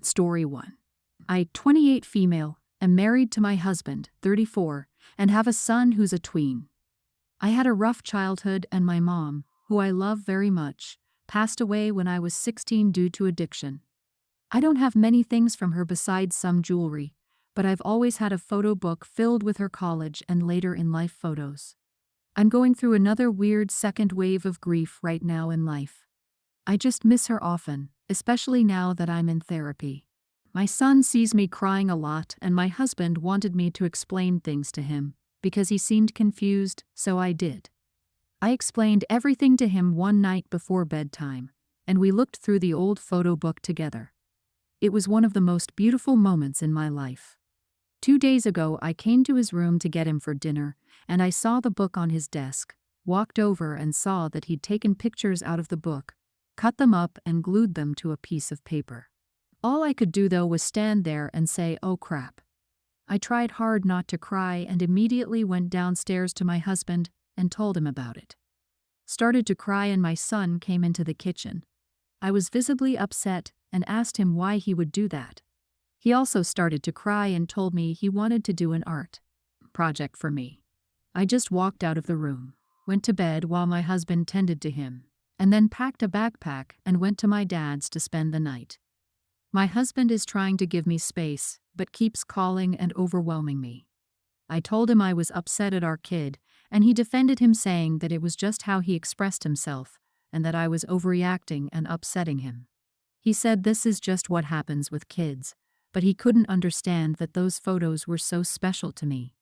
Story 1. I, 28 female, am married to my husband, 34, and have a son who's a tween. I had a rough childhood and my mom, who I love very much, passed away when I was 16 due to addiction. I don't have many things from her besides some jewelry, but I've always had a photo book filled with her college and later in life photos. I'm going through another weird second wave of grief right now in life. I just miss her often, especially now that I'm in therapy. My son sees me crying a lot and my husband wanted me to explain things to him, because he seemed confused, so I did. I explained everything to him one night before bedtime, and we looked through the old photo book together. It was one of the most beautiful moments in my life. 2 days ago I came to his room to get him for dinner, and I saw the book on his desk, walked over and saw that he'd taken pictures out of the book, cut them up and glued them to a piece of paper. All I could do though was stand there and say, "Oh crap." I tried hard not to cry and immediately went downstairs to my husband and told him about it. Started to cry and my son came into the kitchen. I was visibly upset and asked him why he would do that. He also started to cry and told me he wanted to do an art project for me. I just walked out of the room, went to bed while my husband tended to him, and then packed a backpack and went to my dad's to spend the night. My husband is trying to give me space, but keeps calling and overwhelming me. I told him I was upset at our kid, and he defended him saying that it was just how he expressed himself, and that I was overreacting and upsetting him. He said this is just what happens with kids, but he couldn't understand that those photos were so special to me.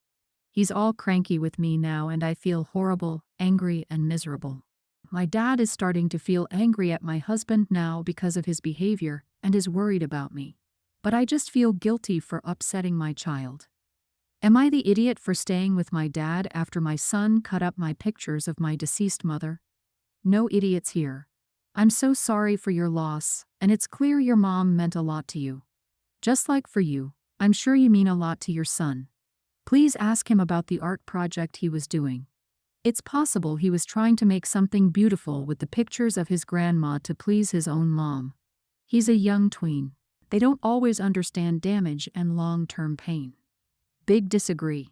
He's all cranky with me now and I feel horrible, angry, and miserable. My dad is starting to feel angry at my husband now because of his behavior and is worried about me. But I just feel guilty for upsetting my child. Am I the idiot for staying with my dad after my son cut up my pictures of my deceased mother? No idiots here. I'm so sorry for your loss, and it's clear your mom meant a lot to you. Just like for you, I'm sure you mean a lot to your son. Please ask him about the art project he was doing. It's possible he was trying to make something beautiful with the pictures of his grandma to please his own mom. He's a young tween. They don't always understand damage and long-term pain. Big disagree.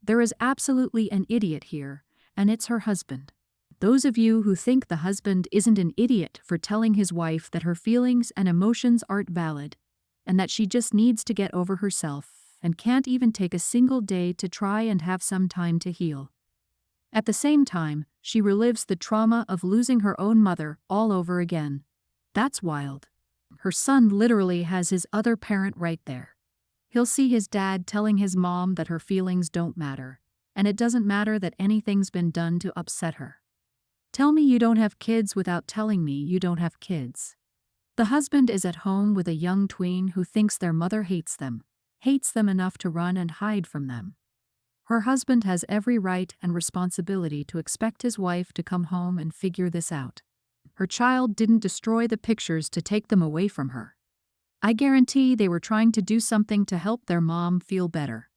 There is absolutely an idiot here, and it's her husband. Those of you who think the husband isn't an idiot for telling his wife that her feelings and emotions aren't valid, and that she just needs to get over herself and can't even take a single day to try and have some time to heal. At the same time, she relives the trauma of losing her own mother all over again. That's wild. Her son literally has his other parent right there. He'll see his dad telling his mom that her feelings don't matter, and it doesn't matter that anything's been done to upset her. Tell me you don't have kids without telling me you don't have kids. The husband is at home with a young tween who thinks their mother hates them enough to run and hide from them. Her husband has every right and responsibility to expect his wife to come home and figure this out. Her child didn't destroy the pictures to take them away from her. I guarantee they were trying to do something to help their mom feel better.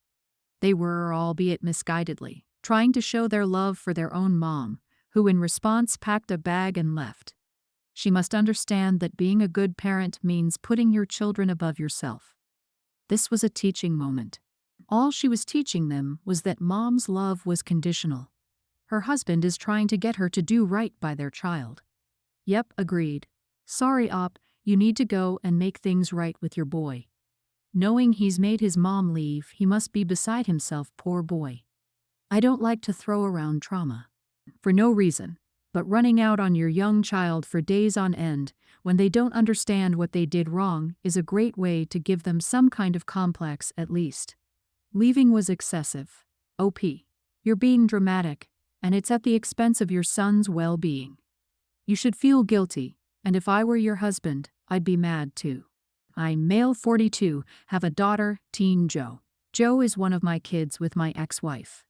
They were, albeit misguidedly, trying to show their love for their own mom, who in response packed a bag and left. She must understand that being a good parent means putting your children above yourself. This was a teaching moment. All she was teaching them was that mom's love was conditional. Her husband is trying to get her to do right by their child. Yep, agreed. Sorry, Op, you need to go and make things right with your boy. Knowing he's made his mom leave, he must be beside himself, poor boy. I don't like to throw around trauma. For no reason, but running out on your young child for days on end, when they don't understand what they did wrong, is a great way to give them some kind of complex at least. Leaving was excessive. OP. You're being dramatic, and it's at the expense of your son's well-being. You should feel guilty, and if I were your husband, I'd be mad too. I'm male 42, have a daughter, teen Jo. Jo is one of my kids with my ex-wife.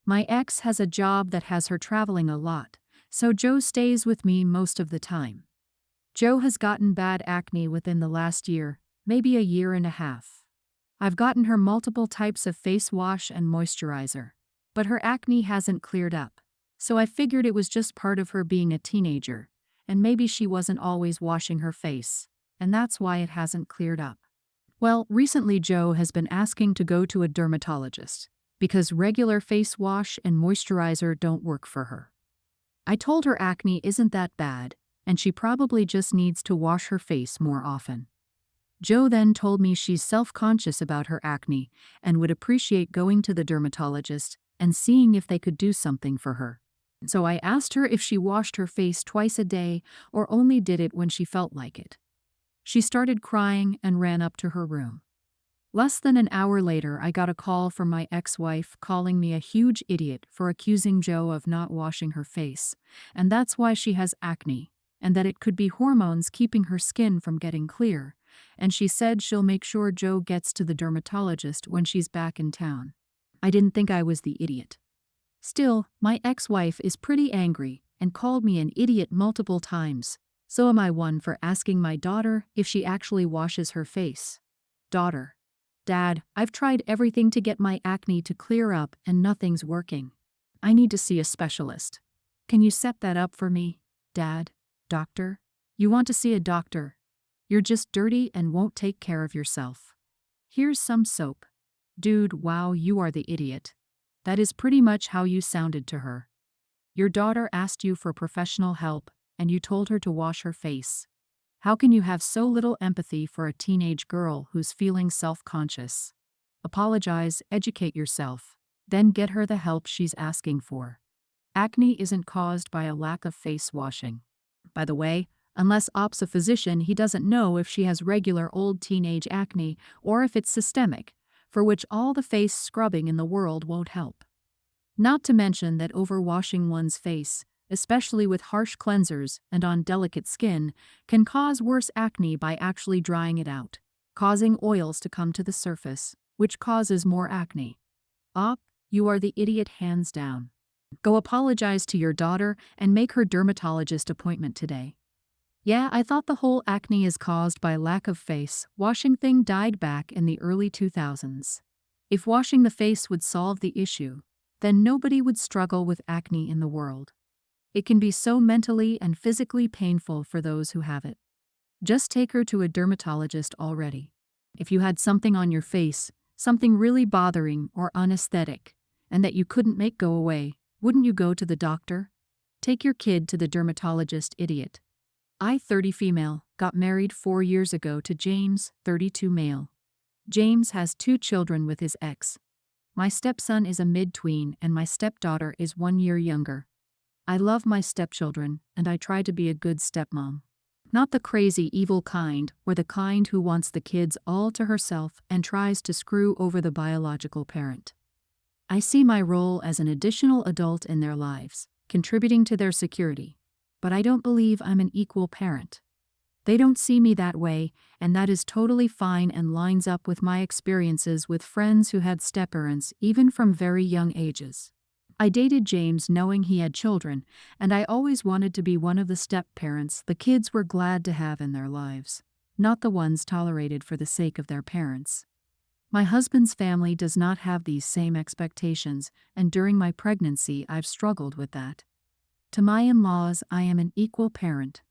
My ex has a job that has her traveling a lot, so Jo stays with me most of the time. Jo has gotten bad acne within the last year, maybe a year and a half. I've gotten her multiple types of face wash and moisturizer, but her acne hasn't cleared up, so I figured it was just part of her being a teenager, and maybe she wasn't always washing her face. and that's why it hasn't cleared up. Well, recently Joe has been asking to go to a dermatologist because regular face wash and moisturizer don't work for her. I told her acne isn't that bad, and she probably just needs to wash her face more often. Joe then told me she's self-conscious about her acne and would appreciate going to the dermatologist and seeing if they could do something for her. So I asked her if she washed her face twice a day or only did it when she felt like it. She started crying and ran up to her room. Less than an hour later, I got a call from my ex-wife calling me a huge idiot for accusing Joe of not washing her face, and that's why she has acne, and that it could be hormones keeping her skin from getting clear, and she said she'll make sure Joe gets to the dermatologist when she's back in town. I didn't think I was the idiot. Still, my ex-wife is pretty angry and called me an idiot multiple times. So am I one for asking my daughter if she actually washes her face. Daughter: Dad, I've tried everything to get my acne to clear up and nothing's working. I need to see a specialist. Can you set that up for me? Dad: Doctor? You want to see a doctor? You're just dirty and won't take care of yourself. Here's some soap. Dude, wow, you are the idiot. That is pretty much how you sounded to her. Your daughter asked you for professional help, and you told her to wash her face. How can you have so little empathy for a teenage girl who's feeling self-conscious? Apologize, educate yourself, then get her the help she's asking for. Acne isn't caused by a lack of face washing. By the way, unless Op's a physician, he doesn't know if she has regular old teenage acne or if it's systemic, for which all the face scrubbing in the world won't help. Not to mention that overwashing one's face, especially with harsh cleansers and on delicate skin, can cause worse acne by actually drying it out, causing oils to come to the surface, which causes more acne. Op, you are the idiot hands down. Go apologize to your daughter and make her dermatologist appointment today. Yeah, I thought the whole acne is caused by lack of face washing thing died back in the early 2000s. If washing the face would solve the issue, then nobody would struggle with acne in the world. It can be so mentally and physically painful for those who have it. Just take her to a dermatologist already. If you had something on your face, something really bothering or unaesthetic, and that you couldn't make go away, wouldn't you go to the doctor? Take your kid to the dermatologist, idiot. I, 30 female, got married 4 years ago to James, 32 male. James has 2 children with his ex. My stepson is a mid-tween and my stepdaughter is 1 year younger. I love my stepchildren, and I try to be a good stepmom. Not the crazy, evil kind, or the kind who wants the kids all to herself and tries to screw over the biological parent. I see my role as an additional adult in their lives, contributing to their security, but I don't believe I'm an equal parent. They don't see me that way, and that is totally fine and lines up with my experiences with friends who had step-parents even from very young ages. I dated James knowing he had children, and I always wanted to be one of the step-parents the kids were glad to have in their lives, not the ones tolerated for the sake of their parents. My husband's family does not have these same expectations, and during my pregnancy I've struggled with that. To my in-laws, I am an equal parent.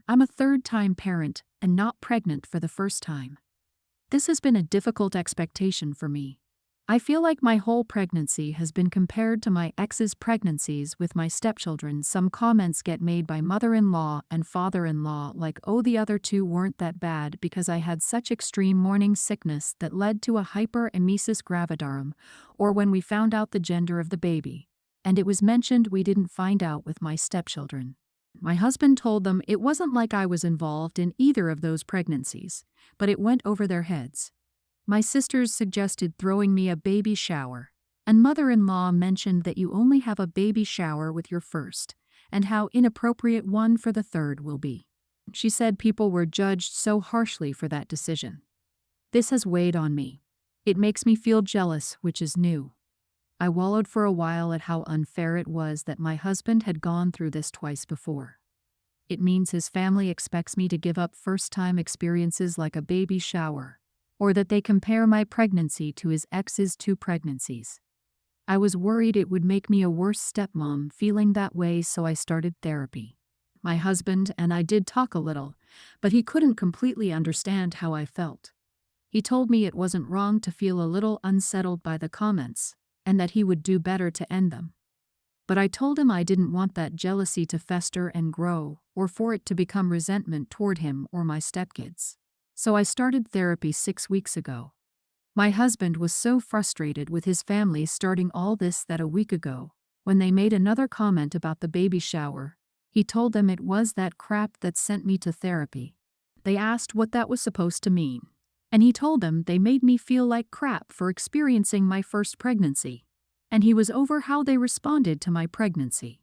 I'm a third-time parent and not pregnant for the first time. This has been a difficult expectation for me. I feel like my whole pregnancy has been compared to my ex's pregnancies with my stepchildren. Some comments get made by mother-in-law and father-in-law like, oh, the other 2 weren't that bad because I had such extreme morning sickness that led to a hyperemesis gravidarum, or when we found out the gender of the baby. And it was mentioned we didn't find out with my stepchildren. My husband told them it wasn't like I was involved in either of those pregnancies, but it went over their heads. My sisters suggested throwing me a baby shower, and mother-in-law mentioned that you only have a baby shower with your first, and how inappropriate one for the third will be. She said people were judged so harshly for that decision. This has weighed on me. It makes me feel jealous, which is new. I wallowed for a while at how unfair it was that my husband had gone through this twice before. It means his family expects me to give up first-time experiences like a baby shower, or that they compare my pregnancy to his ex's 2 pregnancies. I was worried it would make me a worse stepmom feeling that way, so I started therapy. My husband and I did talk a little, but he couldn't completely understand how I felt. He told me it wasn't wrong to feel a little unsettled by the comments, and that he would do better to end them. But I told him I didn't want that jealousy to fester and grow, or for it to become resentment toward him or my stepkids. So I started therapy 6 weeks ago. My husband was so frustrated with his family starting all this that a week ago, when they made another comment about the baby shower, he told them it was that crap that sent me to therapy. They asked what that was supposed to mean, and he told them they made me feel like crap for experiencing my first pregnancy, and he was over how they responded to my pregnancy.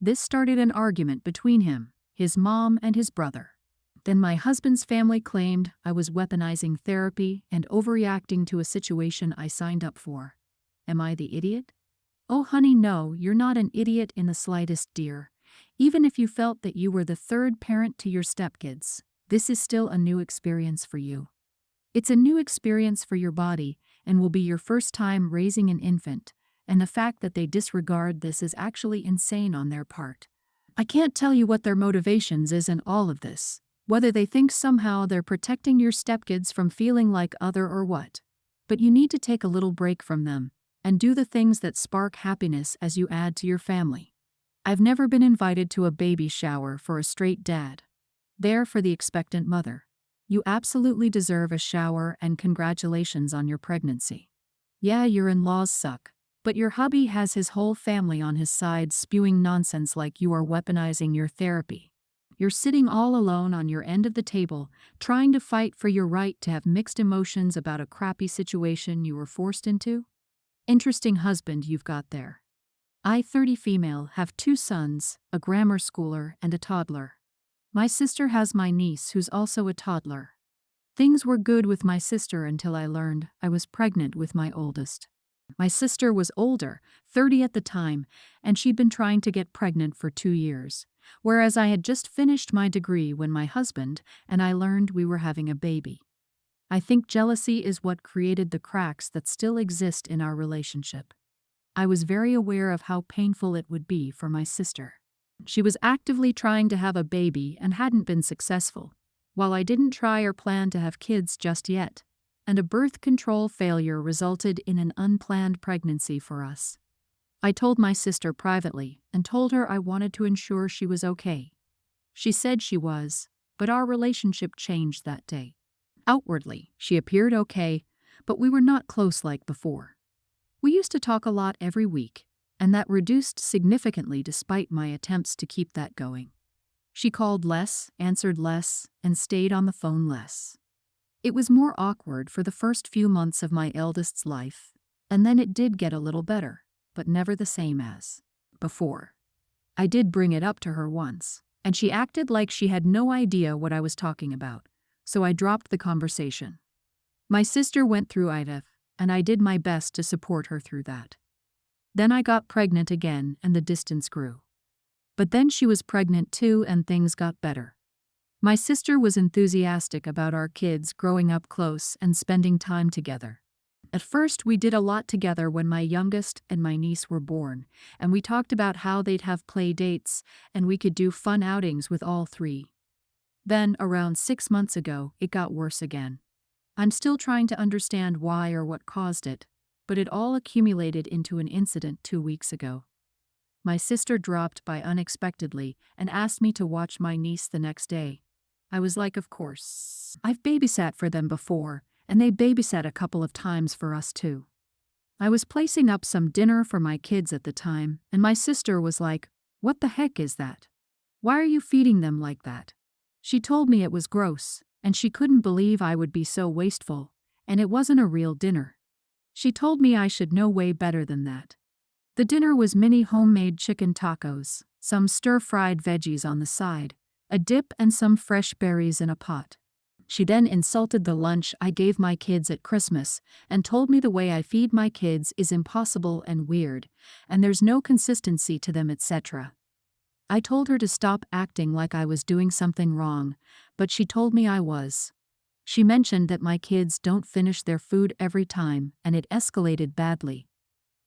This started an argument between him, his mom, and his brother. Then my husband's family claimed I was weaponizing therapy and overreacting to a situation I signed up for. Am I the idiot? Oh honey, no, you're not an idiot in the slightest, dear. Even if you felt that you were the third parent to your stepkids, this is still a new experience for you. It's a new experience for your body and will be your first time raising an infant, and the fact that they disregard this is actually insane on their part. I can't tell you what their motivations is in all of this. Whether they think somehow they're protecting your stepkids from feeling like other or what. But you need to take a little break from them and do the things that spark happiness as you add to your family. I've never been invited to a baby shower for a straight dad. There for the expectant mother. You absolutely deserve a shower and congratulations on your pregnancy. Yeah, your in-laws suck, but your hubby has his whole family on his side spewing nonsense like you are weaponizing your therapy. You're sitting all alone on your end of the table, trying to fight for your right to have mixed emotions about a crappy situation you were forced into? Interesting husband you've got there. I, 30 female, have 2 sons, a grammar schooler and a toddler. My sister has my niece who's also a toddler. Things were good with my sister until I learned I was pregnant with my oldest. My sister was older, 30 at the time, and she'd been trying to get pregnant for 2 years. Whereas I had just finished my degree when my husband and I learned we were having a baby. I think jealousy is what created the cracks that still exist in our relationship. I was very aware of how painful it would be for my sister. She was actively trying to have a baby and hadn't been successful, while I didn't try or plan to have kids just yet, and a birth control failure resulted in an unplanned pregnancy for us. I told my sister privately and told her I wanted to ensure she was okay. She said she was, but our relationship changed that day. Outwardly, she appeared okay, but we were not close like before. We used to talk a lot every week, and that reduced significantly despite my attempts to keep that going. She called less, answered less, and stayed on the phone less. It was more awkward for the first few months of my eldest's life, and then it did get a little better, but never the same as before. I did bring it up to her once, and she acted like she had no idea what I was talking about, so I dropped the conversation. My sister went through AITA, and I did my best to support her through that. Then I got pregnant again and the distance grew. But then she was pregnant too and things got better. My sister was enthusiastic about our kids growing up close and spending time together. At first, we did a lot together when my youngest and my niece were born, and we talked about how they'd have play dates and we could do fun outings with all 3. Then, around 6 months ago, it got worse again. I'm still trying to understand why or what caused it, but it all accumulated into an incident 2 weeks ago. My sister dropped by unexpectedly and asked me to watch my niece the next day. I was like, of course. I've babysat for them before, and they babysat a couple of times for us too. I was placing up some dinner for my kids at the time, and my sister was like, "What the heck is that? Why are you feeding them like that?" She told me it was gross, and she couldn't believe I would be so wasteful, and it wasn't a real dinner. She told me I should know way better than that. The dinner was mini homemade chicken tacos, some stir-fried veggies on the side, a dip and some fresh berries in a pot. She then insulted the lunch I gave my kids at Christmas and told me the way I feed my kids is impossible and weird, and there's no consistency to them, etc. I told her to stop acting like I was doing something wrong, but she told me I was. She mentioned that my kids don't finish their food every time, and it escalated badly.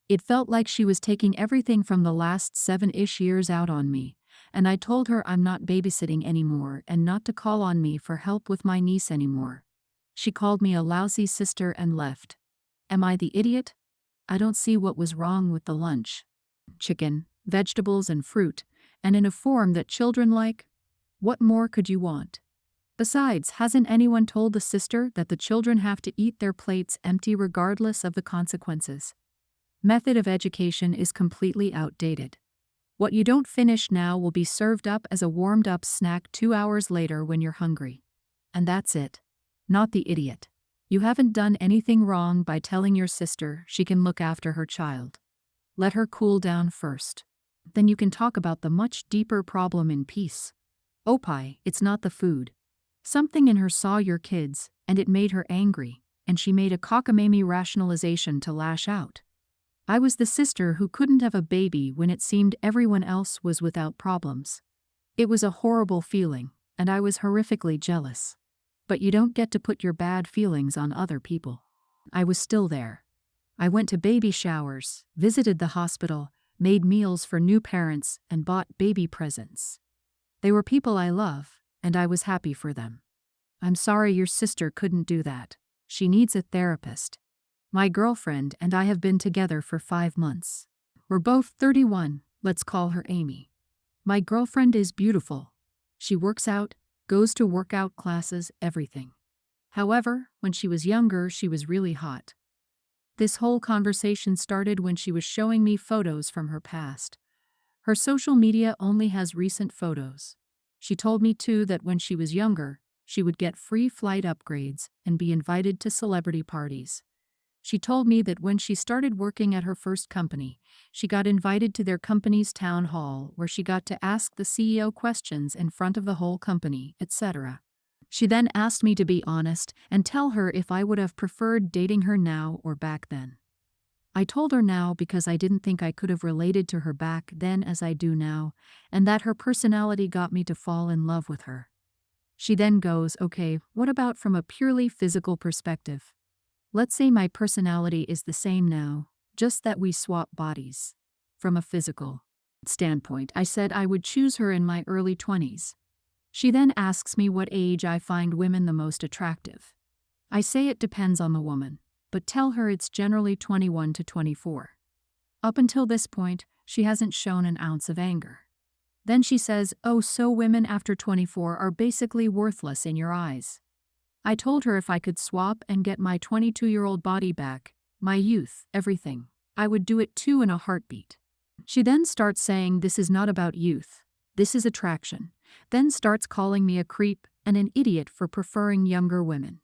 It felt like she was taking everything from the last 7-ish years out on me, and I told her I'm not babysitting anymore and not to call on me for help with my niece anymore. She called me a lousy sister and left. Am I the idiot? I don't see what was wrong with the lunch. Chicken, vegetables and fruit, and in a form that children like. What more could you want? Besides, hasn't anyone told the sister that the children have to eat their plates empty regardless of the consequences? Method of education is completely outdated. What you don't finish now will be served up as a warmed-up snack 2 hours later when you're hungry. And that's it. Not the idiot. You haven't done anything wrong by telling your sister she can look after her child. Let her cool down first. Then you can talk about the much deeper problem in peace. Opie, it's not the food. Something in her saw your kids, and it made her angry, and she made a cockamamie rationalization to lash out. I was the sister who couldn't have a baby when it seemed everyone else was without problems. It was a horrible feeling, and I was horrifically jealous. But you don't get to put your bad feelings on other people. I was still there. I went to baby showers, visited the hospital, made meals for new parents, and bought baby presents. They were people I love, and I was happy for them. I'm sorry your sister couldn't do that. She needs a therapist. My girlfriend and I have been together for 5 months. We're both 31, let's call her Amy. My girlfriend is beautiful. She works out, goes to workout classes, everything. However, when she was younger, she was really hot. This whole conversation started when she was showing me photos from her past. Her social media only has recent photos. She told me too that when she was younger, she would get free flight upgrades and be invited to celebrity parties. She told me that when she started working at her first company, she got invited to their company's town hall where she got to ask the CEO questions in front of the whole company, etc. She then asked me to be honest and tell her if I would have preferred dating her now or back then. I told her now because I didn't think I could have related to her back then as I do now, and that her personality got me to fall in love with her. She then goes, okay, what about from a purely physical perspective? Let's say my personality is the same now, just that we swap bodies. From a physical standpoint, I said I would choose her in my early 20s. She then asks me what age I find women the most attractive. I say it depends on the woman, but tell her it's generally 21 to 24. Up until this point, she hasn't shown an ounce of anger. Then she says, oh, so women after 24 are basically worthless in your eyes. I told her if I could swap and get my 22-year-old body back, my youth, everything, I would do it too in a heartbeat. She then starts saying this is not about youth, this is attraction, then starts calling me a creep and an idiot for preferring younger women.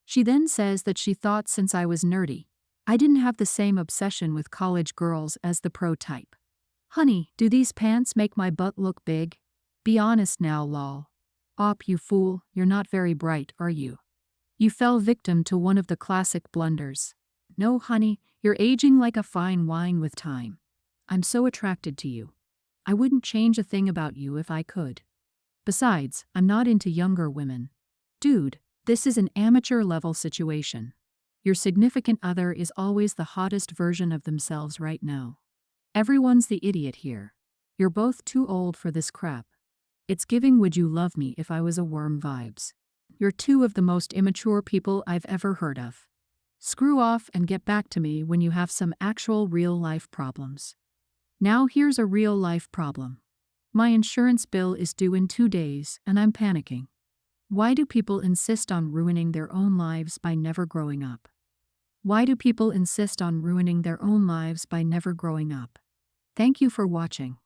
She then says that she thought since I was nerdy, I didn't have the same obsession with college girls as the pro type. Honey, do these pants make my butt look big? Be honest now, lol. Op, you fool, you're not very bright, are you? You fell victim to one of the classic blunders. No, honey, you're aging like a fine wine with time. I'm so attracted to you. I wouldn't change a thing about you if I could. Besides, I'm not into younger women. Dude, this is an amateur-level situation. Your significant other is always the hottest version of themselves right now. Everyone's the idiot here. You're both too old for this crap. It's giving would you love me if I was a worm vibes. You're two of the most immature people I've ever heard of. Screw off and get back to me when you have some actual real-life problems. Now here's a real-life problem. My insurance bill is due in 2 days and I'm panicking. Why do people insist on ruining their own lives by never growing up? Why do people insist on ruining their own lives by never growing up? Thank you for watching.